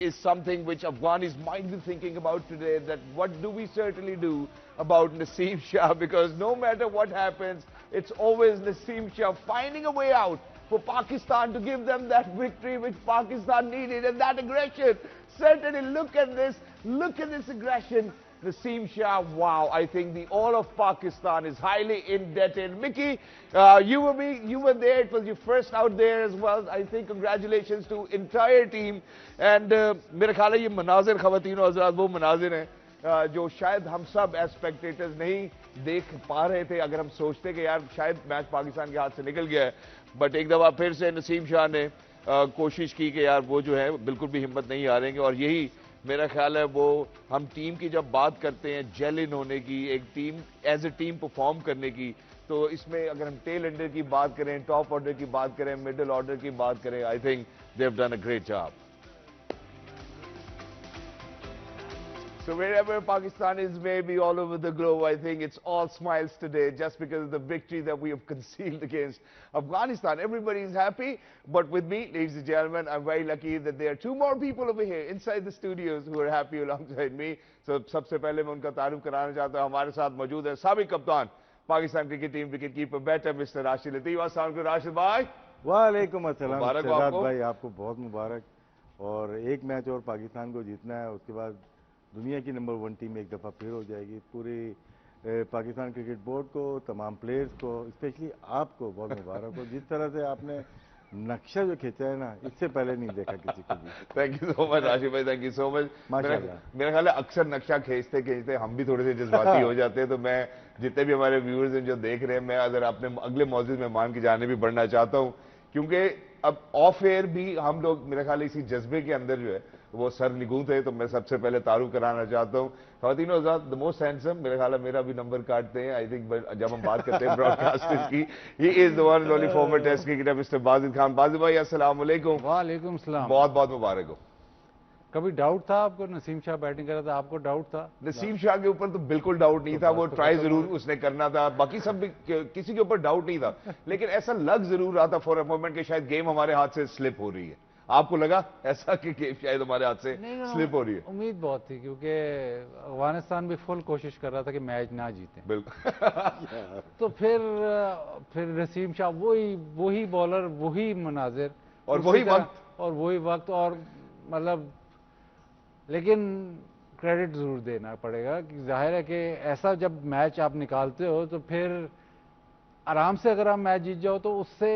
is something which Afghanis might be thinking about today, that what do we certainly do about Naseem Shah, because no matter what happens, it's always Naseem Shah finding a way out for Pakistan to give them that victory which Pakistan needed, and that aggression. Certainly look at this aggression. Naseem Shah, wow, I think the all of Pakistan is highly indebted. Mickey, you were there, it was your first out there as well. I think congratulations to entire team. And मेरे ख्याल है ये मनाजिर ख़वातीन और हज़रात वो मनाजिर हैं जो शायद हम सब एज स्पेक्टेटर्स नहीं देख पा रहे थे अगर हम सोचते कि यार शायद मैच पाकिस्तान के हाथ से निकल गया है। बट एक दफ़ा फिर से नसीम शाह ने कोशिश की कि यार वो जो है बिल्कुल भी हिम्मत नहीं हारेंगे, और यही मेरा ख्याल है वो हम टीम की जब बात करते हैं जेल इन होने की, एक team as a team perform करने की, तो इसमें अगर हम टेल एंडर की बात करें, टॉप ऑर्डर की बात करें, मिडिल ऑर्डर की बात करें, I think they have done a great job. So wherever Pakistan is, maybe all over the globe, I think it's all smiles today just because of the victory that we have concealed against Afghanistan. Everybody is happy, but with me, ladies and gentlemen, I'm very lucky that there are two more people over here inside the studios who are happy alongside me. So सबसे पहले मैं उनका तारुफ कराना चाहता हूँ. हमारे साथ मौजूद है साबिक कप्तान Pakistan cricket team wicket keeper batter mister Rashid Latif. अस्सलाम वालेकुम राशिद भाई. वालेकुम अस्सलाम शहजाद आपको भाई, आपको बहुत मुबारक. और एक मैच और पाकिस्तान को जीतना है, उसके बाद दुनिया की नंबर 1 टीम एक दफ़ा फिर हो जाएगी. पूरी पाकिस्तान क्रिकेट बोर्ड को, तमाम प्लेयर्स को, स्पेशली आपको बहुत मुबारक हो. जिस तरह से आपने नक्शा जो खींचा है ना, इससे पहले नहीं देखा किसी को भी. Thank you so much Rashid भाई, थैंक यू सो मच. मेरा ख्याल है अक्सर नक्शा खींचते खींचते हम भी थोड़े से जज्बाती हो जाते हैं. तो मैं जितने भी हमारे व्यूअर्स हैं जो देख रहे हैं, मैं अगर अपने अगले मौजूद मेहमान की जाने भी बढ़ना चाहता हूँ, क्योंकि अब ऑफ एयर भी हम लोग मेरे ख्याल इसी जज्बे के अंदर जो है वो सर निगू थे. तो मैं सबसे पहले तारुफ कराना चाहता हूँ ख़वातीन हज़रात, द मोस्ट हैंडसम, मेरे ख्याल मेरा भी नंबर काटते हैं आई थिंक जब हम बात करते हैं ब्रॉडकास्टर की. ही is the one and only former test cricketer mister Bajid Khan. Bajid भाई अस्सलाम वालेकुम. वालेकुम सलाम. बहुत बहुत मुबारक हो. कभी डाउट था आपको नसीम शाह बैटिंग कर रहा था? आपको डाउट था? नसीम शाह के ऊपर तो बिल्कुल डाउट नहीं था. वो ट्राई जरूर उसने करना था, बाकी सब भी किसी के ऊपर डाउट नहीं था. लेकिन ऐसा लग जरूर रहा था फॉर अ मोमेंट कि शायद गेम हमारे हाथ से स्लिप हो रही है. आपको लगा ऐसा कि गेम शायद हमारे हाथ से स्लिप हो रही है? उम्मीद बहुत थी, क्योंकि अफगानिस्तान भी फुल कोशिश कर रहा था कि मैच ना जीते. बिल्कुल. तो फिर नसीम शाह वही बॉलर, वही मनाजिर और वही वक्त और मतलब, लेकिन क्रेडिट जरूर देना पड़ेगा कि जाहिर है कि ऐसा जब मैच आप निकालते हो तो फिर आराम से अगर आप मैच जीत जाओ तो उससे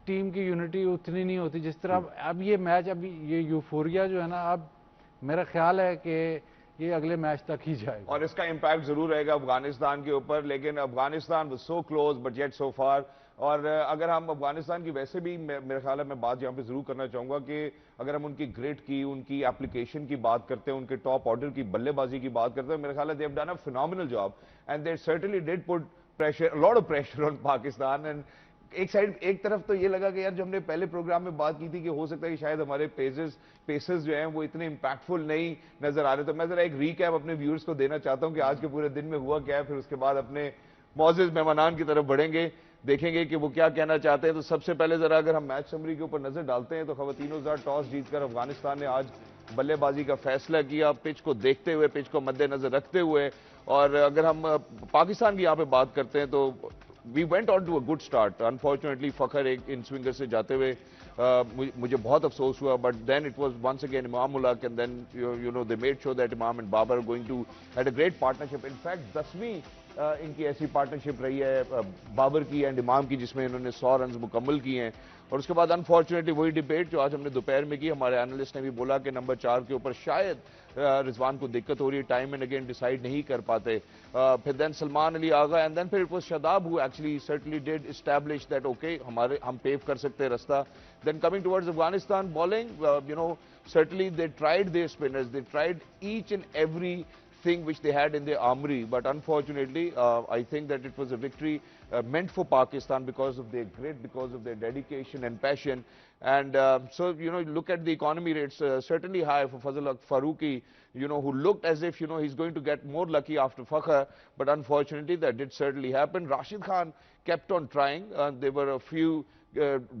टीम की यूनिटी उतनी नहीं होती जिस तरह अब ये मैच, अभी ये यूफोरिया जो है ना, अब मेरा ख्याल है कि ये अगले मैच तक ही जाएगा और इसका इंपैक्ट जरूर रहेगा अफगानिस्तान के ऊपर. लेकिन Afghanistan was so close but yet so far. और अगर हम अफगानिस्तान की वैसे भी मेरे ख्याल है मैं बात यहाँ पे जरूर करना चाहूंगा कि अगर हम उनकी ग्रिट की, उनकी एप्लीकेशन की बात करते हैं, उनके टॉप ऑर्डर की बल्लेबाजी की बात करते हैं, मेरे ख्याल है they have done a phenomenal job and they certainly did put pressure, a lot of pressure on Pakistan. And एक तरफ तो ये लगा कि यार जो हमने पहले प्रोग्राम में बात की थी कि हो सकता है कि शायद हमारे पेसर्स जो हैं वो इतने इंपैक्टफुल नहीं नजर आ रहे. तो मैं जरा एक रीकैप अपने व्यूअर्स को देना चाहता हूं कि आज के पूरे दिन में हुआ क्या है, फिर उसके बाद अपने मौजूद मेहमान की तरफ बढ़ेंगे, देखेंगे कि वो क्या कहना चाहते हैं. तो सबसे पहले जरा अगर हम मैच समरी के ऊपर नजर डालते हैं तो ख़वातीनों ज़रा टॉस जीतकर अफगानिस्तान ने आज बल्लेबाजी का फैसला किया, पिच को देखते हुए, पिच को मद्देनजर रखते हुए. और अगर हम पाकिस्तान की यहाँ पे बात करते हैं तो we went on to a good start. Unfortunately Fakhar एक इन स्विंगर से जाते हुए मुझे बहुत अफसोस हुआ, but then it was once again Imam ul Haq and then you know they made sure that Imam and Babar going to had a great partnership. In fact 10वीं इनकी ऐसी पार्टनरशिप रही है बाबर की एंड इमाम की जिसमें इन्होंने 100 रन मुकम्मल किए हैं. और उसके बाद अनफॉर्चुनेटली वही डिबेट जो आज हमने दोपहर में की, हमारे एनालिस्ट ने भी बोला कि नंबर 4 के ऊपर शायद रिजवान को दिक्कत हो रही है, टाइम एंड अगेन डिसाइड नहीं कर पाते. फिर देन सलमान अली आ गए एंड देन फिर it was Shadab who actually certainly did establish that okay हम पेव कर सकते हैं रास्ता. Then coming towards Afghanistan bowling, you know certainly they tried their spinners, they tried each and every thing which they had in their armory, but unfortunately I think that it was a victory meant for Pakistan because of their grit, because of their dedication and passion. And so you know, look at the economy rates, certainly high for Fazal Farooqi, you know, who looked as if, you know, he's going to get more lucky after Fakhar, but unfortunately that did certainly happen. Rashid Khan kept on trying. There were a few,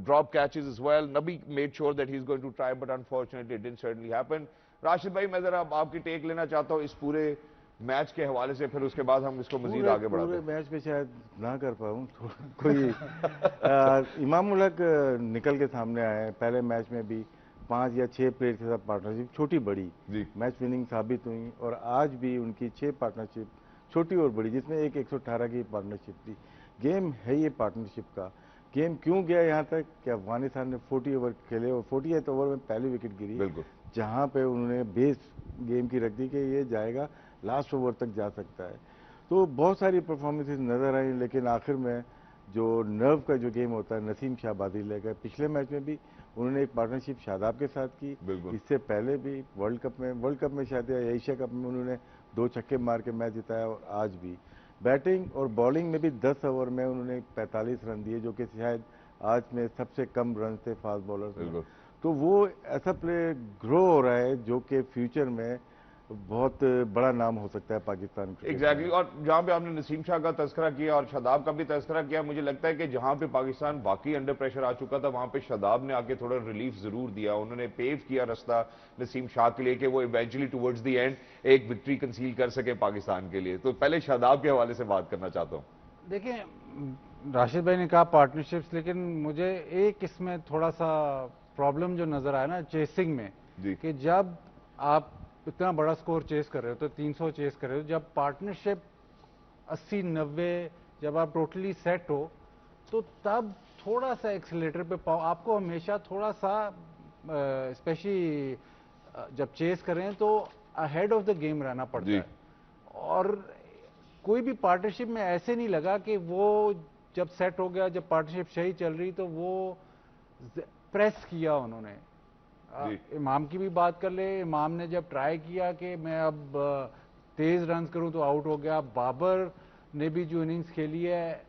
drop catches as well. Nabi made sure that he's going to try, but unfortunately it didn't certainly happen. Rashid भाई, मैं जरा आपकी take लेना चाहता हूँ इस पूरे match के हवाले से, फिर उसके बाद हम इसको मजीद आगे बढ़ाते हैं। पूरे मैच में शायद ना कर पाऊँ कोई इमाम उलक निकल के सामने आए। पहले मैच में भी 5 या 6 प्लेयर के साथ पार्टनरशिप छोटी बड़ी मैच विनिंग साबित हुई, और आज भी उनकी 6 पार्टनरशिप छोटी और बड़ी, जिसमें एक 118 की पार्टनरशिप थी। गेम है ये पार्टनरशिप का। गेम क्यों गया यहाँ तक कि अफगानिस्तान ने 40 ओवर खेले और 48 ओवर में पहली विकेट गिरी, बिल्कुल, जहाँ पे उन्होंने बेस गेम की रख दी कि ये जाएगा, लास्ट ओवर तक जा सकता है। तो बहुत सारी परफॉर्मेंसेस नजर आई, लेकिन आखिर में जो नर्व का जो गेम होता है, नसीम शाहबादी ले गए। पिछले मैच में भी उन्होंने एक पार्टनरशिप शादाब के साथ की, इससे पहले भी वर्ल्ड कप में शायद एशिया कप में उन्होंने 2 छक्के मार के मैच जिताया, और आज भी बैटिंग और बॉलिंग में भी 10 ओवर में उन्होंने 45 रन दिए, जो कि शायद आज में सबसे कम रन थे फास्ट बॉलर। तो वो ऐसा प्ले ग्रो हो रहा है जो कि फ्यूचर में बहुत बड़ा नाम हो सकता है पाकिस्तान का। एग्जैक्टली। और जहां पे आपने नसीम शाह का तस्करा किया और शादाब का भी तस्करा किया, मुझे लगता है कि जहां पे पाकिस्तान बाकी अंडर प्रेशर आ चुका था, वहां पे शादाब ने आके थोड़ा रिलीफ जरूर दिया। उन्होंने पेव किया रास्ता नसीम शाह के लिए कि वो इवेंचुअली टुवर्ड्स द एंड एक विक्ट्री कंसील कर सके पाकिस्तान के लिए। तो पहले शादाब के हवाले से बात करना चाहता हूँ। देखिए, राशिद भाई ने कहा पार्टनरशिप्स, लेकिन मुझे एक इसमें थोड़ा सा प्रॉब्लम जो नजर आया ना चेसिंग में, कि जब आप इतना बड़ा स्कोर चेस कर रहे हो, तो 300 चेस कर रहे हो, जब पार्टनरशिप 80-90 जब आप टोटली सेट हो, तो तब थोड़ा सा एक्सीलेटर पे पाओ। आपको हमेशा थोड़ा सा स्पेशली जब चेस करें तो अहेड ऑफ द गेम रहना पड़ता है। और कोई भी पार्टनरशिप में ऐसे नहीं लगा कि वो जब सेट हो गया, जब पार्टनरशिप सही चल रही, तो वो प्रेस किया उन्होंने। इमाम की भी बात कर ले, इमाम ने जब ट्राई किया कि मैं अब तेज रन करूं तो आउट हो गया। बाबर ने भी जो इनिंग्स खेली है,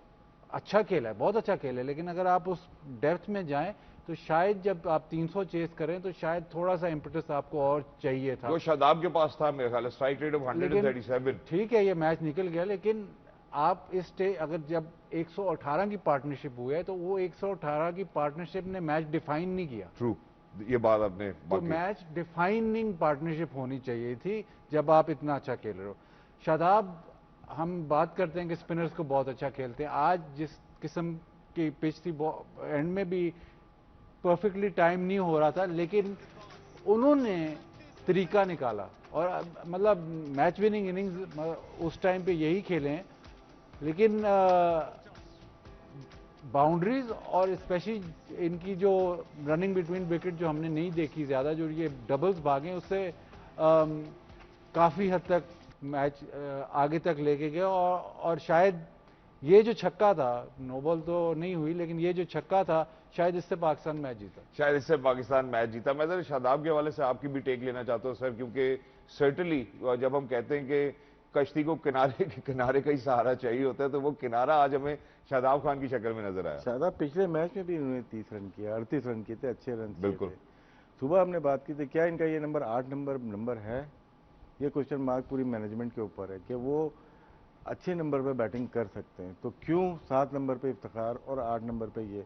अच्छा खेला है, बहुत अच्छा खेला है, लेकिन अगर आप उस डेप्थ में जाएं तो शायद जब आप 300 चेस करें तो शायद थोड़ा सा इंपटस आपको और चाहिए था, जो शादाब के पास था मेरे ख्याल स्ट्राइक रेट ऑफ 137। ठीक है, ये मैच निकल गया, लेकिन आप इस अगर जब 118 की पार्टनरशिप हुई है, तो वो 118 की पार्टनरशिप ने मैच डिफाइन नहीं किया। ट्रू, ये बात आपने तो मैच डिफाइनिंग पार्टनरशिप होनी चाहिए थी जब आप इतना अच्छा खेल रहे हो। शादाब, हम बात करते हैं कि स्पिनर्स को बहुत अच्छा खेलते हैं। आज जिस किस्म की पिच थी, एंड में भी परफेक्टली टाइम नहीं हो रहा था, लेकिन उन्होंने तरीका निकाला, और मतलब मैच विनिंग इनिंग्स उस टाइम पे यही खेले हैं। लेकिन बाउंड्रीज और स्पेशली इनकी जो रनिंग बिटवीन विकेट जो हमने नहीं देखी ज्यादा, जो ये डबल्स भागे, उससे काफी हद तक मैच आगे तक लेके गए। और शायद ये जो छक्का था, नो बॉल तो नहीं हुई, लेकिन ये जो छक्का था, शायद इससे पाकिस्तान मैच जीता। शायद इससे पाकिस्तान मैच जीता। मैं जरा शादाब के हवाले से आपकी भी टेक लेना चाहता हूँ सर, क्योंकि सर्टनली जब हम कहते हैं कि कश्ती को किनारे का ही सहारा चाहिए होता है, तो वो किनारा आज हमें शादाब खान की शक्ल में नजर आया। शादाब पिछले मैच में भी उन्होंने 30 रन किया, 38 रन किए थे, अच्छे रन। बिल्कुल। सुबह हमने बात की थी, क्या इनका ये नंबर 8 नंबर है? ये क्वेश्चन मार्क पूरी मैनेजमेंट के ऊपर है कि वो अच्छे नंबर पे बैटिंग कर सकते हैं, तो क्यों 7 नंबर पे इफ्तिखार और 8 नंबर पे ये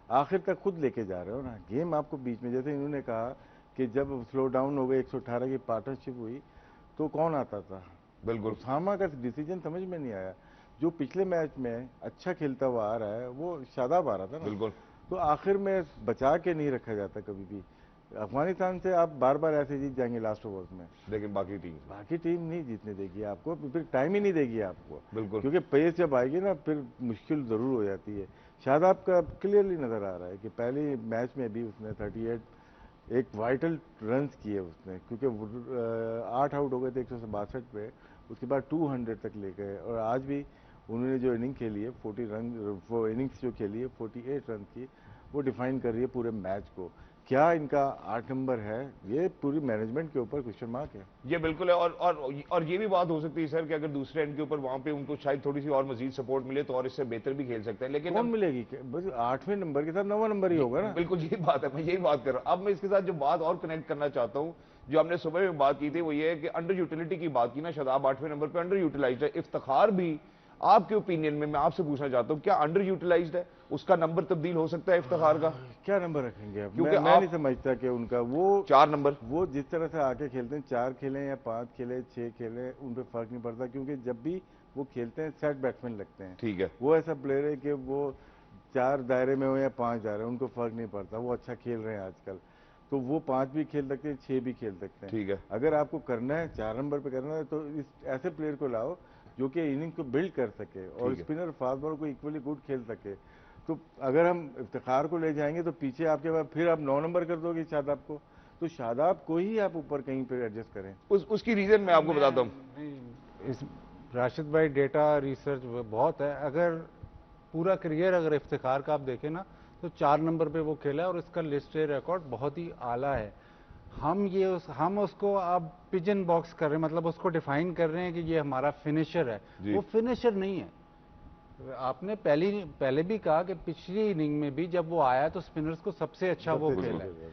आखिर तक खुद लेके जा रहे हो ना गेम। आपको बीच में, जैसे इन्होंने कहा कि जब स्लो डाउन हो गए, 118 की पार्टनरशिप हुई, तो कौन आता था? बिल्कुल, उसामा का डिसीजन समझ में नहीं आया। जो पिछले मैच में अच्छा खेलता हुआ आ रहा है, वो शादाब आ रहा था ना। बिल्कुल। तो आखिर में बचा के नहीं रखा जाता कभी भी। अफगानिस्तान से आप बार बार ऐसे जीत जाएंगे लास्ट ओवर्स में, लेकिन बाकी टीम नहीं जीतने देगी आपको, फिर टाइम ही नहीं देगी आपको। बिल्कुल, क्योंकि पेस जब आएगी ना, फिर मुश्किल जरूर हो जाती है। शादाब का क्लियरली नजर आ रहा है कि पहले मैच में भी उसने 38 एक वाइटल रन्स किए उसने, क्योंकि 8 आउट हो गए थे 162 पे, उसके बाद 200 तक ले गए। और आज भी उन्होंने जो इनिंग खेली है 40 रन, वो इनिंग्स जो खेली है 48 रन की, वो डिफाइन कर रही है पूरे मैच को। क्या इनका 8 नंबर है? ये पूरी मैनेजमेंट के ऊपर क्वेश्चन मार्क है। ये बिल्कुल है। और ये भी बात हो सकती है सर कि अगर दूसरे एंड के ऊपर वहां पे उनको शायद थोड़ी सी और मजीद सपोर्ट मिले तो और इससे बेहतर भी खेल सकते हैं। लेकिन कौन मिलेगी? बस 8वें नंबर के साथ 9वां नंबर ही होगा ना। बिल्कुल, यही बात है, मैं यही बात कर रहा हूं। अब मैं इसके साथ जो बात और कनेक्ट करना चाहता हूं, जो हमने सुबह में बात की थी, वो ये है कि अंडर यूटिलिटी की बात की ना, शादाब 8वें नंबर पर अंडर यूटिलाइज है। इफ्तिखार भी आपके ओपिनियन में मैं आपसे पूछना चाहता हूं, क्या अंडर यूटिलाइज्ड है? उसका नंबर तब्दील हो सकता है इफ्तिखार का? क्या नंबर रखेंगे आप? क्योंकि मैं नहीं समझता कि उनका वो 4 नंबर, वो जिस तरह से आके खेलते हैं, 4 खेलें या 5 खेलें, 6 खेलें, उन पे फर्क नहीं पड़ता, क्योंकि जब भी वो खेलते हैं सेट बैट्समैन लगते हैं। ठीक है, वो ऐसा प्लेयर है कि वो 4 दायरे में हो या 5 दायरे, उनको फर्क नहीं पड़ता, वो अच्छा खेल रहे हैं आजकल। तो वो 5 भी खेल सकते हैं, 6 भी खेल सकते हैं। ठीक है, अगर आपको करना है 4 नंबर पे करना है, तो इस ऐसे प्लेयर को लाओ जो कि इनिंग को बिल्ड कर सके और ठीक है। स्पिनर फास्ट बॉलर को इक्वली गुड खेल सके। तो अगर हम इफ्तिखार को ले जाएंगे तो पीछे आपके पास फिर आप 9 नंबर कर दोगे शादाब को, तो शादाब को ही आप ऊपर कहीं पे एडजस्ट करें। उसकी रीजन मैं आपको बताता हूं। इस राशिद भाई डेटा रिसर्च बहुत है। अगर पूरा करियर अगर इफ्तिखार का आप देखें ना, तो 4 नंबर पे वो खेला है और इसका लिस्ट ए रिकॉर्ड बहुत ही आला है। हम उसको अब पिजन बॉक्स कर रहे हैं, मतलब उसको डिफाइन कर रहे हैं कि ये हमारा फिनिशर है। वो फिनिशर नहीं है। आपने पहले भी कहा कि पिछली इनिंग में भी जब वो आया तो स्पिनर्स को सबसे अच्छा वो खेला है।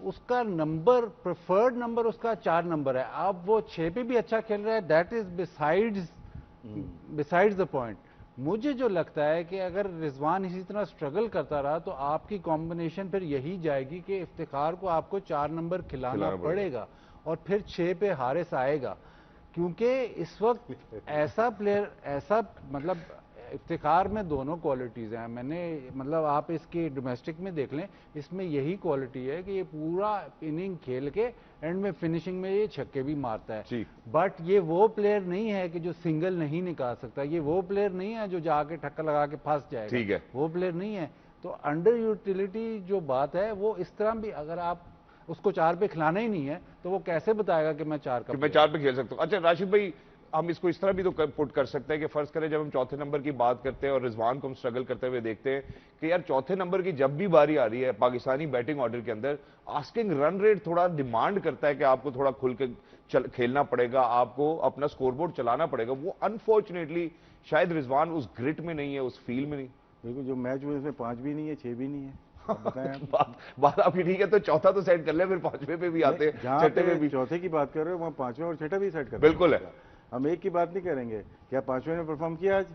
उसका नंबर, प्रेफर्ड नंबर उसका 4 नंबर है। अब वो 6 पे भी अच्छा खेल रहा है, that is besides the point. मुझे जो लगता है कि अगर रिजवान इसी तरह स्ट्रगल करता रहा तो आपकी कॉम्बिनेशन फिर यही जाएगी कि इफ्तिखार को आपको 4 नंबर खिलाना पड़ेगा और फिर 6 पे हारिस आएगा। क्योंकि इस वक्त ऐसा प्लेयर, ऐसा मतलब इफ्तिखार में दोनों क्वालिटीज हैं। मैंने मतलब आप इसकी डोमेस्टिक में देख लें, इसमें यही क्वालिटी है कि ये पूरा इनिंग खेल के एंड में फिनिशिंग में ये छक्के भी मारता है। बट ये वो प्लेयर नहीं है कि जो सिंगल नहीं निकाल सकता, ये वो प्लेयर नहीं है जो जाके ठक्कर लगा के फंस जाएगा। ठीक है, वो प्लेयर नहीं है। तो अंडर यूटिलिटी जो बात है वो इस तरह भी, अगर आप उसको 4 पे खिलाना ही नहीं है तो वो कैसे बताएगा कि मैं 4 पे खेल सकता हूं? अच्छा राशिद भाई, हम इसको इस तरह भी तो पुट कर सकते हैं कि फर्ज करें जब हम चौथे नंबर की बात करते हैं और रिजवान को हम स्ट्रगल करते हुए देखते हैं कि यार चौथे नंबर की जब भी बारी आ रही है पाकिस्तानी बैटिंग ऑर्डर के अंदर, आस्किंग रन रेट थोड़ा डिमांड करता है कि आपको थोड़ा खुल के खेलना पड़ेगा, आपको अपना स्कोरबोर्ड चलाना पड़ेगा। वो अनफॉर्चुनेटली शायद रिजवान उस ग्रिट में नहीं है, उस फील में नहीं। बिल्कुल, जो मैच हुए उसमें 5 भी नहीं है, 6 भी नहीं है। बात आपकी ठीक है, तो चौथा तो सेट कर ले, फिर 5वें पे भी आते हैं, छठे पे भी। चौथे की बात कर रहे हो, वहाँ 5वें और छठा भी सेट कर। बिल्कुल है, हम एक की बात नहीं करेंगे। क्या 5वें ने परफॉर्म किया आज,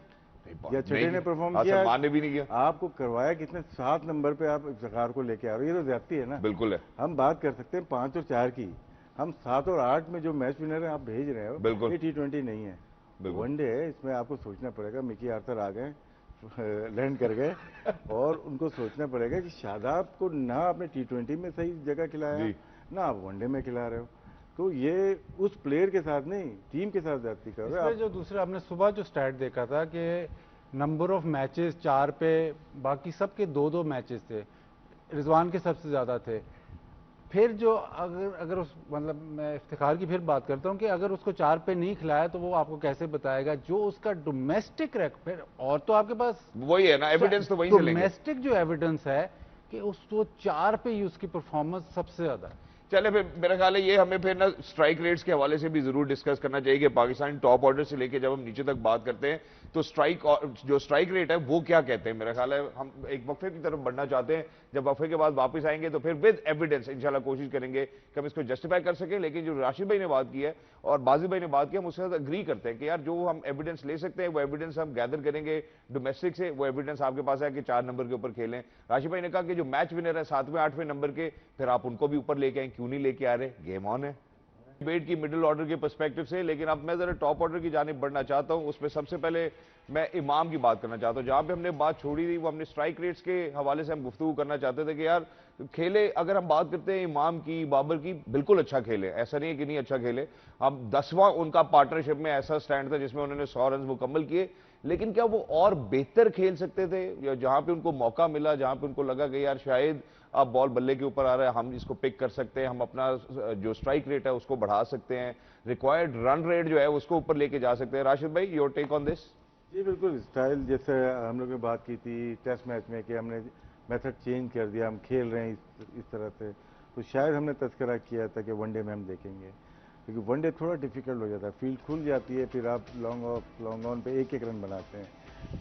या छठे ने परफॉर्म किया? सलमान ने भी नहीं किया। आपको करवाया कितने? 7 नंबर पे आप इफ्तिखार को लेके आ रहे हो, ये तो ज्यादती है ना। बिल्कुल है। हम बात कर सकते हैं 5 और 4 की, हम 7 और 8 में जो मैच विनर है आप भेज रहे हो, बिल्कुल ये T20 नहीं है, वनडे है। इसमें आपको सोचना पड़ेगा। मिकी आर्थर आ गए, लैंड कर गए, और उनको सोचना पड़ेगा कि शादाब को ना आपने T20 में सही जगह खिलाया, ना आप वनडे में खिला रहे हो। तो ये उस प्लेयर के साथ नहीं, टीम के साथ जाती कर रहे हो। जो दूसरा हमने सुबह जो स्टैट देखा था कि नंबर ऑफ मैचेस 4 पे, बाकी सबके 2-2 मैचेस थे, रिजवान के सबसे ज्यादा थे। फिर जो अगर उस मतलब मैं इफ्तिखार की फिर बात करता हूं कि अगर उसको 4 पे नहीं खिलाया तो वो आपको कैसे बताएगा जो उसका डोमेस्टिक फिर, और तो आपके पास वही है ना, एविडेंस तो वहीं से लेंगे। डोमेस्टिक जो एविडेंस है कि उसको 4 पे ही उसकी परफॉर्मेंस सबसे ज्यादा है। चले फिर मेरा ख्याल है ये हमें फिर ना स्ट्राइक रेट्स के हवाले से भी जरूर डिस्कस करना चाहिए कि पाकिस्तान टॉप ऑर्डर से लेके जब हम नीचे तक बात करते हैं तो जो स्ट्राइक रेट है वो क्या कहते हैं। मेरा ख्याल है हम एक वक्फे की तरफ बढ़ना चाहते हैं, जब वक्फे के बाद वापस आएंगे तो फिर विद एविडेंस इंशाल्लाह कोशिश करेंगे कि हम इसको जस्टिफाई कर सकें। लेकिन जो राशिद भाई ने बात की है और बाजिद भाई ने बात की, हम उसके साथ अग्री करते हैं कि यार जो हम एविडेंस ले सकते हैं वो एविडेंस हम गैदर करेंगे डोमेस्टिक से। वो एविडेंस आपके पास है कि 4 नंबर के ऊपर खेलें। राशिद भाई ने कहा कि जो मैच विनर है 7वें 8वें नंबर के, फिर आप उनको भी ऊपर लेके आए, क्यों नहीं लेके आ रहे? गेम ऑन है डिबेट की मिडिल ऑर्डर के पर्सपेक्टिव से। लेकिन अब मैं जरा टॉप ऑर्डर की जानिब बढ़ना चाहता हूं। उसमें सबसे पहले मैं इमाम की बात करना चाहता हूं। जहां पे हमने बात छोड़ी थी वो हमने स्ट्राइक रेट्स के हवाले से हम गुफ्तगू करना चाहते थे कि यार खेले, अगर हम बात करते हैं इमाम की, बाबर की, बिल्कुल अच्छा खेले, ऐसा नहीं है कि नहीं अच्छा खेले। अब 10वां उनका पार्टनरशिप में ऐसा स्टैंड था जिसमें उन्होंने 100 रन मुकम्मल किए, लेकिन क्या वो और बेहतर खेल सकते थे? या जहां पे उनको मौका मिला, जहां पे उनको लगा कि यार शायद अब बॉल बल्ले के ऊपर आ रहा है, हम इसको पिक कर सकते हैं, हम अपना जो स्ट्राइक रेट है उसको बढ़ा सकते हैं, रिक्वायर्ड रन रेट जो है उसको ऊपर लेके जा सकते हैं। राशिद भाई, योर टेक ऑन दिस? जी बिल्कुल, स्टाइल जैसे हम लोग ने बात की थी टेस्ट मैच में कि हमने मेथड चेंज कर दिया, हम खेल रहे हैं इस तरह से, तो शायद हमने तस्करा किया था कि वनडे में हम देखेंगे, क्योंकि वनडे थोड़ा डिफिकल्ट हो जाता है, फील्ड खुल जाती है, फिर आप लॉन्ग ऑन पे एक एक रन बनाते हैं,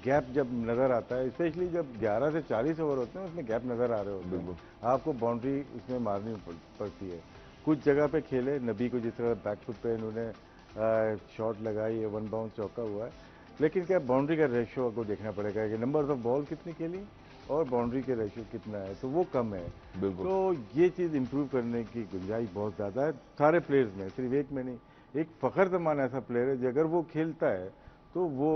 गैप जब नज़र आता है, स्पेशली जब 11 से 40 ओवर होते हैं उसमें गैप नज़र आ रहे होते हैं, आपको बाउंड्री उसमें मारनी पड़ती है। कुछ जगह पे खेले, नबी को जिस तरह बैक फुट पे इन्होंने शॉट लगाई है, 1 बाउंस चौका हुआ है, लेकिन क्या बाउंड्री का रेशियो को देखना पड़ेगा कि नंबर ऑफ बॉल कितनी खेली और बाउंड्री के रेशियो कितना है, तो वो कम है। बिल्कुल। तो ये चीज़ इंप्रूव करने की गुंजाइश बहुत ज़्यादा है सारे प्लेयर्स में, सिर्फ एक में नहीं। एक फ़खर जमान ऐसा प्लेयर है जो अगर वो खेलता है तो वो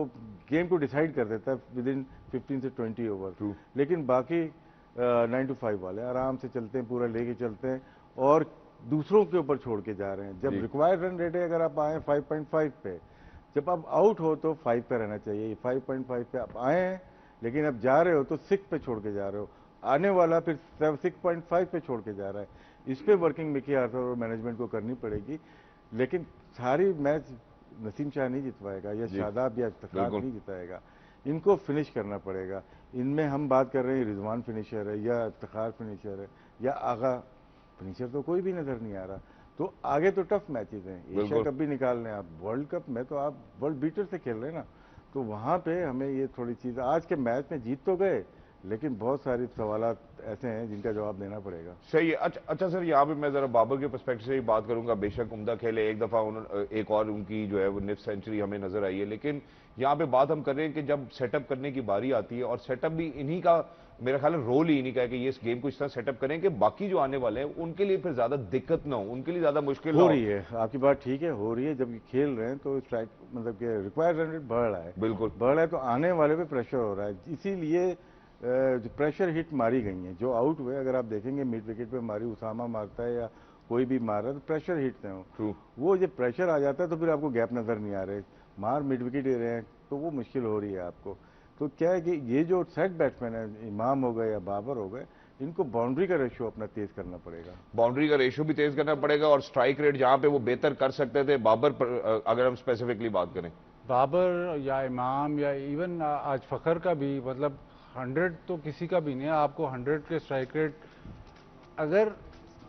गेम को डिसाइड कर देता है विद इन 15 से 20 ओवर। लेकिन बाकी 9 to 5 वाले आराम से चलते हैं, पूरा लेके चलते हैं और दूसरों के ऊपर छोड़ के जा रहे हैं। जब रिक्वायर्ड रन रेट है, अगर आप आए 5.5 पे, जब आप आउट हो तो 5 पे रहना चाहिए। 5.5 पे आप आए हैं, लेकिन अब जा रहे हो तो 6 पे छोड़ के जा रहे हो, आने वाला फिर 6.5 पे छोड़ के जा रहा है। इस पे वर्किंग मिकी आर्थर और मैनेजमेंट को करनी पड़ेगी। लेकिन सारी मैच नसीम शाह नहीं जितवाएगा या शादाब या इफ्तिखार नहीं जिताएगा, इनको फिनिश करना पड़ेगा। इनमें हम बात कर रहे हैं रिजवान फिनिशर है या इफ्तिखार फिनिशर है या आगा फिनिशर, तो कोई भी नजर नहीं आ रहा। तो आगे तो टफ मैचेस हैं, एशिया कप भी निकाल लें आप, वर्ल्ड कप में तो आप वर्ल्ड बीटर से खेल रहे हैं ना, तो वहां पे हमें ये थोड़ी चीज, आज के मैच में जीत तो गए लेकिन बहुत सारे सवालात ऐसे हैं जिनका जवाब देना पड़ेगा। सही है। अच्छा सर, यहाँ पे मैं जरा बाबर के पर्सपेक्टिव से ही बात करूंगा। बेशक उम्दा खेले, एक दफा एक और उनकी जो है वो निफ सेंचुरी हमें नजर आई है, लेकिन यहाँ पे बात हम कर रहे हैं कि जब सेटअप करने की बारी आती है, और सेटअप भी इन्हीं का मेरा ख्याल है रोल ही इन्हीं का है कि ये इस गेम को इस तरह सेटअप करें कि बाकी जो आने वाले हैं उनके लिए फिर ज्यादा दिक्कत ना हो, उनके लिए ज्यादा मुश्किल हो रही है। आपकी बात ठीक है, हो रही है। जब खेल रहे हैं तो स्ट्राइक मतलब कि रिक्वायर्ड रन रेट बढ़ रहा है, बिल्कुल बढ़ रहा है, तो आने वाले पे प्रेशर हो रहा है। इसीलिए जो प्रेशर हिट मारी गई हैं, जो आउट हुए, अगर आप देखेंगे मिड विकेट पे मारी, उसामा मारता है या कोई भी मार रहा है तो प्रेशर हिट है वो जब प्रेशर आ जाता है तो फिर आपको गैप नजर नहीं आ रहे, मार मिड विकेट दे रहे हैं तो वो मुश्किल हो रही है आपको। तो क्या है कि ये जो सेट बैट्समैन है, इमाम हो गए या बाबर हो गए, इनको बाउंड्री का रेशियो अपना तेज करना पड़ेगा। बाउंड्री का रेशियो भी तेज करना पड़ेगा, और स्ट्राइक रेट जहां पे वो बेहतर कर सकते थे बाबर पर, अगर हम स्पेसिफिकली बात करें, बाबर या इमाम या इवन आज फखर का भी, मतलब 100 तो किसी का भी नहीं है। आपको 100 के स्ट्राइक रेट, अगर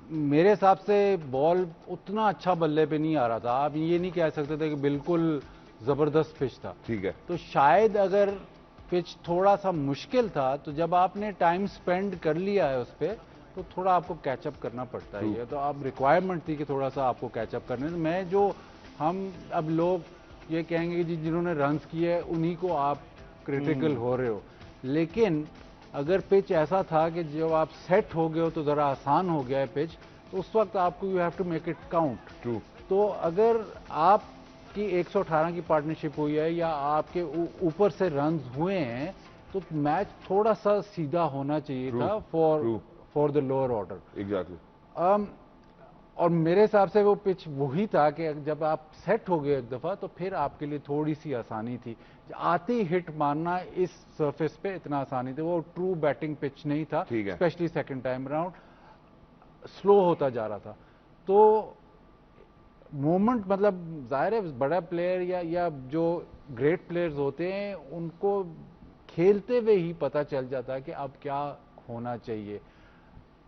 मेरे हिसाब से बॉल उतना अच्छा बल्ले पे नहीं आ रहा था, आप ये नहीं कह सकते थे कि बिल्कुल जबरदस्त पिच था। ठीक है, तो शायद अगर पिच थोड़ा सा मुश्किल था, तो जब आपने टाइम स्पेंड कर लिया है उस पर, तो थोड़ा आपको कैचअप करना पड़ता है। तो अब रिक्वायरमेंट थी कि थोड़ा सा आपको कैचअप करने। तो मैं जो हम अब लोग ये कहेंगे कि जिन्होंने रन्स किए उन्हीं को आप क्रिटिकल हो रहे हो, लेकिन अगर पिच ऐसा था कि जब आप सेट हो गए हो तो ज़रा आसान हो गया है पिच, तो उस वक्त आपको you have to make it count. तो अगर आप की 118 की पार्टनरशिप हुई है या आपके ऊपर से रन हुए हैं, तो मैच थोड़ा सा सीधा होना चाहिए था for the lower order. Exactly. और मेरे हिसाब से वो पिच वही था कि जब आप सेट हो गए एक दफा, तो फिर आपके लिए थोड़ी सी आसानी थी। आते ही हिट मारना इस सरफेस पे इतना आसानी थी, वो ट्रू बैटिंग पिच नहीं था, specially second time round slow होता जा रहा था। तो मोमेंट, मतलब जाहिर है बड़ा प्लेयर या जो ग्रेट प्लेयर्स होते हैं उनको खेलते हुए ही पता चल जाता है कि अब क्या होना चाहिए।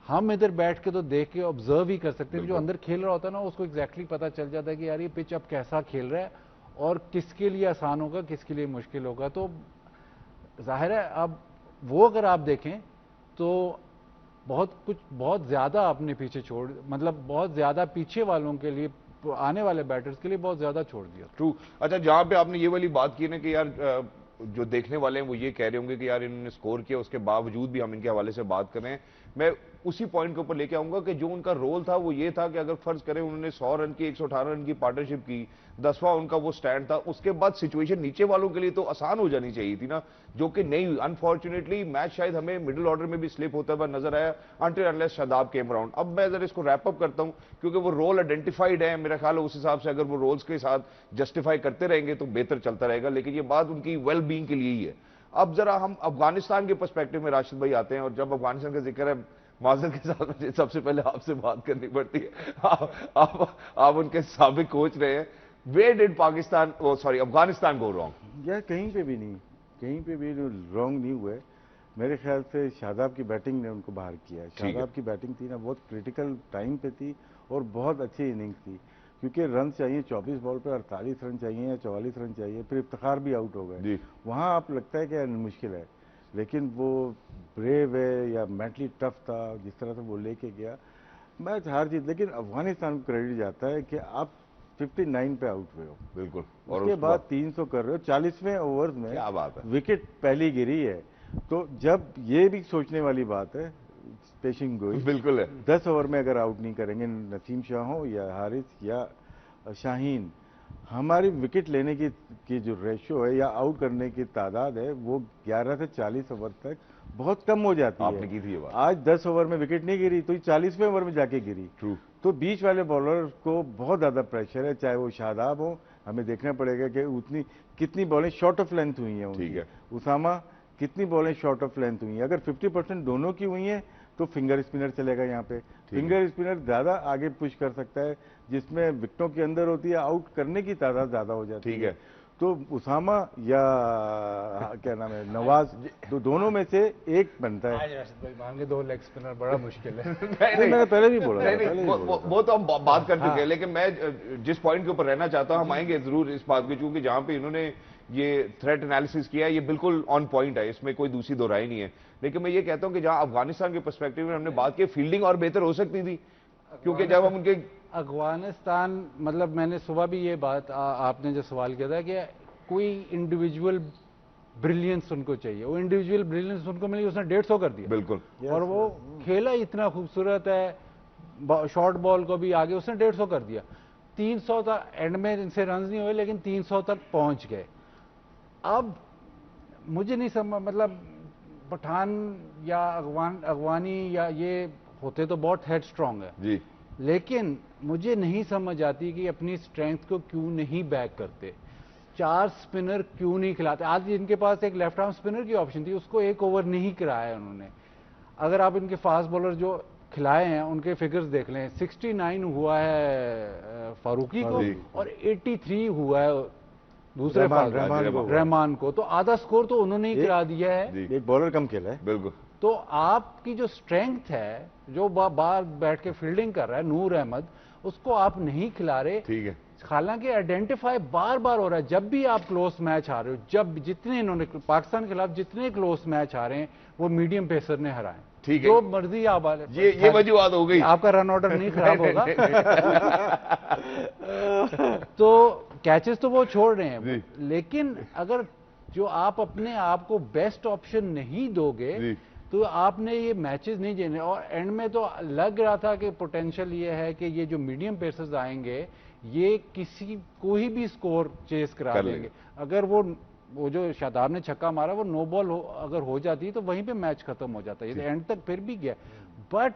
हम इधर बैठ के तो देख के ऑब्जर्व ही कर सकते हैं, जो अंदर खेल रहा होता है ना उसको एग्जैक्टली पता चल जाता है कि यार ये पिच अब कैसा खेल रहा है और किसके लिए आसान होगा, किसके लिए मुश्किल होगा। तो जाहिर है अब वो अगर आप देखें तो बहुत ज्यादा अपने पीछे छोड़, मतलब बहुत ज्यादा पीछे वालों के लिए, आने वाले बैटर्स के लिए बहुत ज्यादा छोड़ दिया। ट्रू। अच्छा, जहां पे आपने ये वाली बात की ना कि यार जो देखने वाले हैं वो ये कह रहे होंगे कि यार इन्होंने स्कोर किया, उसके बावजूद भी हम इनके हवाले से बात कर रहे हैं, मैं उसी पॉइंट के ऊपर लेके आऊंगा कि जो उनका रोल था वो ये था कि अगर फर्ज करें उन्होंने 100 रन की 118 रन की पार्टनरशिप की, 10वां उनका वो स्टैंड था, उसके बाद सिचुएशन नीचे वालों के लिए तो आसान हो जानी चाहिए थी ना, जो कि नहीं हुई। अनफॉर्चुनेटली मैच शायद हमें मिडिल ऑर्डर में भी स्लिप होता हुआ नजर आया until unless Shadab came around. अब मैं जरा इसको रैप अप करता हूं क्योंकि वो रोल आइडेंटिफाइड है, मेरा ख्याल है उस हिसाब से अगर वो रोल्स के साथ जस्टिफाई करते रहेंगे तो बेहतर चलता रहेगा, लेकिन ये बात उनकी वेल बीइंग के लिए ही है। अब जरा हम अफगानिस्तान के पर्सपेक्टिव में राशिद भाई आते हैं, और जब अफगानिस्तान का जिक्र है, माजर के साथ मुझे सबसे पहले आपसे बात करनी पड़ती है। आप उनके साबिक कोच रहे हैं। Where did Pakistan, sorry, Afghanistan go wrong? यार कहीं पे भी नहीं, कहीं पे भी रॉन्ग नहीं हुए। मेरे ख्याल से शादाब की बैटिंग ने उनको बाहर किया है। शादाब की बैटिंग थी ना, बहुत क्रिटिकल टाइम पे थी और बहुत अच्छी इनिंग्स थी, क्योंकि रन चाहिए 24 बॉल पे 48 रन चाहिए या 44 रन चाहिए, फिर इफ्तिखार भी आउट हो गए। वहाँ आप लगता है कि मुश्किल है, लेकिन वो ब्रेव है या मेंटली टफ था, जिस तरह से वो लेके गया मैच हार जीत। लेकिन अफगानिस्तान को क्रेडिट जाता है कि आप 59 पे आउट हुए हो, बिल्कुल। और उसके बाद 300 कर रहे हो 40वें ओवर में, क्या बात है, विकेट पहली गिरी है। तो जब ये भी सोचने वाली बात है, पेशिंग गोई बिल्कुल है। 10 ओवर में अगर आउट नहीं करेंगे नसीम शाह हो या हारिस या शाहीन, हमारी विकेट लेने की जो रेशियो है या आउट करने की तादाद है वो 11 से 40 ओवर तक बहुत कम हो जाती आपने है। की थी ये बात। आज 10 ओवर में विकेट नहीं गिरी तो 40वें ओवर में जाके गिरी। ट्रू। तो बीच वाले बॉलर को बहुत ज्यादा प्रेशर है, चाहे वो शादाब हो, हमें देखना पड़ेगा कि उतनी कितनी बॉलें शॉर्ट ऑफ लेंथ हुई हैं उनकी। ठीक है। उसामा कितनी बॉलें शॉर्ट ऑफ लेंथ हुई हैं। अगर 50% दोनों की हुई हैं तो फिंगर स्पिनर चलेगा यहाँ पे। फिंगर स्पिनर ज्यादा आगे पुश कर सकता है, जिसमें विकेटों के अंदर होती है, आउट करने की तादाद ज्यादा हो जाती है। ठीक है। तो उसामा या क्या नाम है नवाज, दोनों में से एक बनता है। आज राशिद भाई मान के 2 लेग स्पिनर बड़ा मुश्किल है। नहीं, मैंने पहले भी बोला था, नहीं, पहले भी बोला था। वो तो हम बात कर चुके हैं, लेकिन मैं जिस पॉइंट के ऊपर रहना चाहता हूं, हम आएंगे जरूर इस बात पे, क्योंकि जहां पे इन्होंने ये थ्रेट एनालिसिस किया है ये बिल्कुल ऑन पॉइंट है, इसमें कोई दूसरी दो राय नहीं है। लेकिन मैं ये कहता हूं कि जहां अफगानिस्तान के पर्सपेक्टिव में हमने बात की, फील्डिंग और बेहतर हो सकती थी, क्योंकि जब हम उनके अफगानिस्तान, मतलब मैंने सुबह भी ये बात आपने जो सवाल किया था कि कोई इंडिविजुअल ब्रिलियंस उनको चाहिए, वो इंडिविजुअल ब्रिलियंस उनको मिली, उसने 150 कर दिया। बिल्कुल। और वो खेला इतना खूबसूरत है, शॉर्ट बॉल को भी आगे उसने 150 कर दिया। 300 तक एंड में इनसे रन नहीं हुए, लेकिन 300 तक पहुंच गए। अब मुझे नहीं समझ, मतलब पठान या अफगानी या ये होते तो बहुत हेड स्ट्रांग है जी, लेकिन मुझे नहीं समझ आती कि अपनी स्ट्रेंथ को क्यों नहीं बैक करते। 4 स्पिनर क्यों नहीं खिलाते। आज इनके पास एक लेफ्ट आर्म स्पिनर की ऑप्शन थी, उसको 1 ओवर नहीं कराया उन्होंने। अगर आप इनके फास्ट बॉलर जो खिलाए हैं उनके फिगर्स देख लें, 69 हुआ है फारूकी को और 83 हुआ है दूसरे रहमान को। तो आधा स्कोर तो उन्होंने ही गिरा दिया है। एक बॉलर कम खेला है। बिल्कुल। तो आपकी जो स्ट्रेंथ है, जो बाहर बैठ के फील्डिंग कर रहा है नूर अहमद, उसको आप नहीं खिला रहे। ठीक है। हालांकि आइडेंटिफाई बार बार हो रहा है, जब भी आप क्लोज मैच आ रहे हो, जब जितने इन्होंने पाकिस्तान के खिलाफ जितने क्लोज मैच आ रहे हैं वो मीडियम पेसर ने हराए। ठीक है, जो मर्जी आप ये वजूहत हो गई, आपका रन ऑर्डर नहीं खराब होगा। तो कैचेस तो वो छोड़ रहे हैं, लेकिन अगर जो आप अपने आप को बेस्ट ऑप्शन नहीं दोगे तो आपने ये मैचेस नहीं जीने। और एंड में तो लग रहा था कि पोटेंशियल ये है कि ये जो मीडियम पेसर्स आएंगे ये किसी कोई भी स्कोर चेस करा देंगे। अगर वो जो शादाब ने छक्का मारा वो नो बॉल अगर हो जाती तो वहीं पे मैच खत्म हो जाता है। ये एंड तक फिर भी गया, बट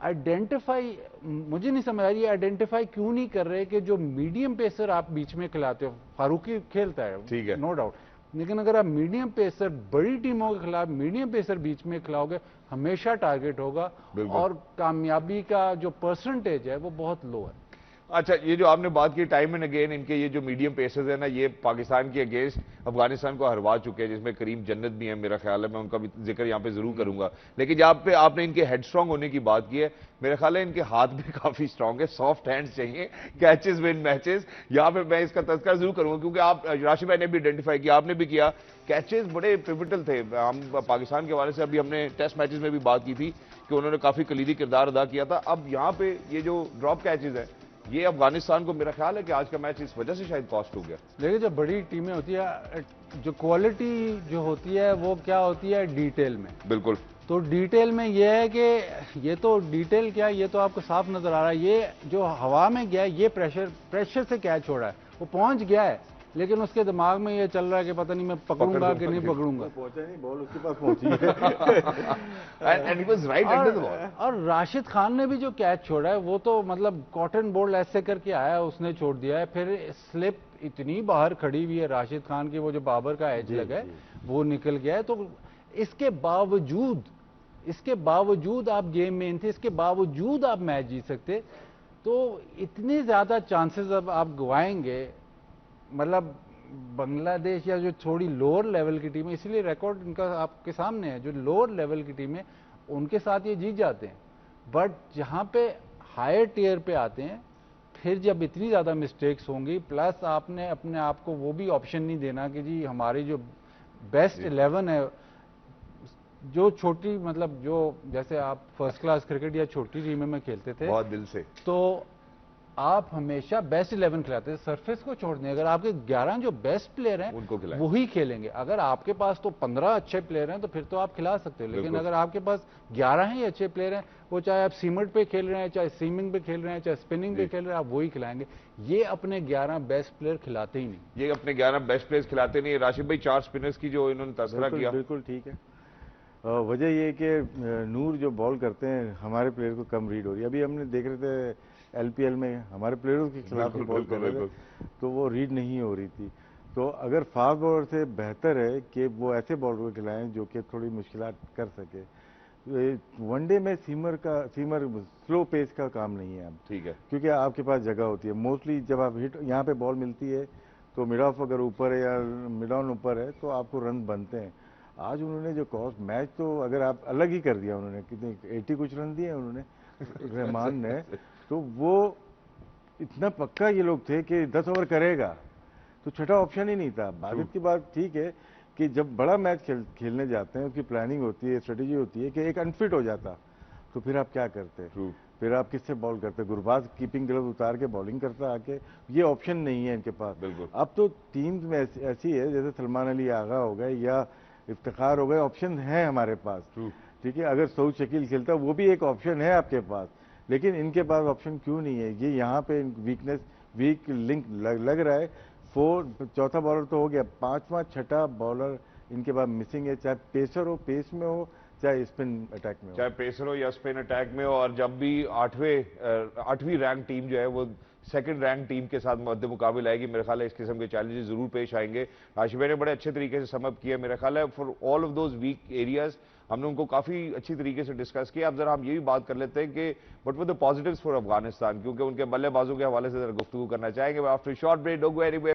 आइडेंटिफाई मुझे नहीं समझ आ रही, आइडेंटिफाई क्यों नहीं कर रहे कि जो मीडियम पेसर आप बीच में खिलाते हो, फारूकी खेलता है, ठीक है, नो डाउट, लेकिन अगर आप मीडियम पेसर बड़ी टीमों के खिलाफ मीडियम पेसर बीच में खिलाओगे हमेशा टारगेट होगा और कामयाबी का जो परसेंटेज है वो बहुत लो है। अच्छा, ये जो आपने बात की टाइम एंड अगेन इनके ये जो मीडियम पेसर्स है ना, ये पाकिस्तान के अगेंस्ट अफगानिस्तान को हरवा चुके हैं, जिसमें करीम जन्नत भी है, मेरा ख्याल है, मैं उनका भी जिक्र यहाँ पे जरूर करूंगा। लेकिन जहाँ पे आपने इनके हेड स्ट्रांग होने की बात की है, मेरा ख्याल है इनके हाथ भी काफी स्ट्रांग है, सॉफ्ट हैंड्स चाहिए, कैचेस विन मैचेस। यहाँ पे मैं इसका तस्करा जरूर करूंगा, क्योंकि आप राशिद भाई ने भी आइडेंटिफाई किया, आपने भी किया, कैचेस बड़े पिवटल थे। हम पाकिस्तान के हवाले से अभी हमने टेस्ट मैचेस में भी बात की थी कि उन्होंने काफी कलीदी किरदार अदा किया था। अब यहाँ पे ये जो ड्रॉप कैचेस है ये अफगानिस्तान को, मेरा ख्याल है कि आज का मैच इस वजह से शायद कॉस्ट हो गया। देखिए, जो बड़ी टीमें होती है, जो क्वालिटी जो होती है वो क्या होती है डिटेल में। बिल्कुल। तो डिटेल में ये है कि ये तो डिटेल क्या, ये तो आपको साफ नजर आ रहा है, ये जो हवा में गया ये प्रेशर से कैच हो रहा है, वो पहुंच गया है, लेकिन उसके दिमाग में ये चल रहा है कि पता नहीं मैं पकड़ूंगा कि नहीं पकड़ूंगा। पहुंचा नहीं, बॉल उसके पास पहुंची है। And he was right under the ball. और राशिद खान ने भी जो कैच छोड़ा है वो तो मतलब कॉटन बोल्ड ऐसे करके आया, उसने छोड़ दिया है। फिर स्लिप इतनी बाहर खड़ी हुई है राशिद खान की, वो जो बाबर का एज लगा है वो निकल गया है। तो इसके बावजूद आप गेम में थे, इसके बावजूद आप मैच जीत सकते। तो इतने ज्यादा चांसेस अब आप गवाएंगे, मतलब बांग्लादेश या जो थोड़ी लोअर लेवल की टीम है, इसलिए रिकॉर्ड इनका आपके सामने है, जो लोअर लेवल की टीम है उनके साथ ये जीत जाते हैं। बट जहां पे हायर टियर पे आते हैं, फिर जब इतनी ज्यादा मिस्टेक्स होंगी, प्लस आपने अपने आप को वो भी ऑप्शन नहीं देना कि जी हमारी जो बेस्ट 11 है, जो छोटी, मतलब जो जैसे आप फर्स्ट क्लास क्रिकेट या छोटी टीमों में खेलते थे बहुत दिल से, तो आप हमेशा बेस्ट 11 खिलाते हैं, सरफेस को छोड़ दें। अगर आपके 11 जो बेस्ट प्लेयर हैं उनको खिलाएं, वही खेलेंगे। अगर आपके पास तो 15 अच्छे प्लेयर हैं तो फिर तो आप खिला सकते हो, लेकिन बिल्कुल। अगर आपके पास 11 ही अच्छे प्लेयर हैं, वो चाहे आप सीमट पे खेल रहे हैं, चाहे सीमिंग पे खेल रहे हैं, चाहे स्पिनिंग पे खेल रहे हैं, आप वही खिलाएंगे। ये अपने 11 बेस्ट प्लेयर खिलाते ही नहीं। ये अपने 11 बेस्ट प्लेयर्स खिलाते नहीं। राशिद भाई, 4 स्पिनर्स की जो इन्होंने तस्करा किया, बिल्कुल ठीक है। वजह ये है कि नूर जो बॉल करते हैं हमारे प्लेयर को कम रीड हो रही है। अभी हमने देख रहे थे एलपीएल में हमारे प्लेयरों के खिलाफ बॉल कर रहे थे, तो वो रीड नहीं हो रही थी। तो अगर फास्ट बॉलर से बेहतर है कि वो ऐसे बॉलर को खिलाएं जो कि थोड़ी मुश्किलात कर सके। वनडे में सीमर स्लो पेस का काम नहीं है अब, ठीक है, क्योंकि आपके पास जगह होती है। मोस्टली जब आप हिट यहाँ पे बॉल मिलती है तो मिड ऑफ अगर ऊपर है या मिड ऑन ऊपर है तो आपको रन बनते हैं। आज उन्होंने जो कॉस्ट मैच तो अगर आप अलग ही कर दिया, उन्होंने कितने 80 कुछ रन दिए उन्होंने रहमान ने, तो वो इतना पक्का ये लोग थे कि 10 ओवर करेगा, तो छठा ऑप्शन ही नहीं था। बाधित की बात ठीक है कि जब बड़ा मैच खेलने जाते हैं उसकी प्लानिंग होती है, स्ट्रेटेजी होती है कि एक अनफिट हो जाता तो फिर आप क्या करते, फिर आप किससे बॉल करते। गुरबाज कीपिंग ग्लव्स उतार के बॉलिंग करता आके, ये ऑप्शन नहीं है इनके पास। अब तो टीम में ऐसी है जैसे सलमान अली आगा हो गए या इफ्तिखार हो गए, ऑप्शन है हमारे पास, ठीक है। अगर सऊद शकील खेलता वो भी एक ऑप्शन है आपके पास, लेकिन इनके पास ऑप्शन क्यों नहीं है? ये यहाँ पे वीक लिंक लग रहा है। चौथा बॉलर तो हो गया, पांचवा छठा बॉलर इनके पास मिसिंग है, चाहे पेसर हो, पेस में हो, चाहे स्पिन अटैक में हो, चाहे पेसर हो या स्पिन अटैक में हो। और जब भी आठवीं रैंक टीम जो है वो सेकंड रैंक टीम के साथ मध्य मुकाबले आएगी, मेरे ख्याल है इस किस्म के चैलेंजेस जरूर पेश आएंगे। राशिद भाई ने बड़े अच्छे तरीके से समअप किया, मेरा ख्याल है for all of those weak areas हमने उनको काफी अच्छी तरीके से डिस्कस किया। अब जरा हम ये भी बात कर लेते हैं कि what were the positives for Afghanistan, क्योंकि उनके बल्लेबाजों के हवाले से जरा गुफ्तगू करना चाहेंगे। After short break, don't go anywhere.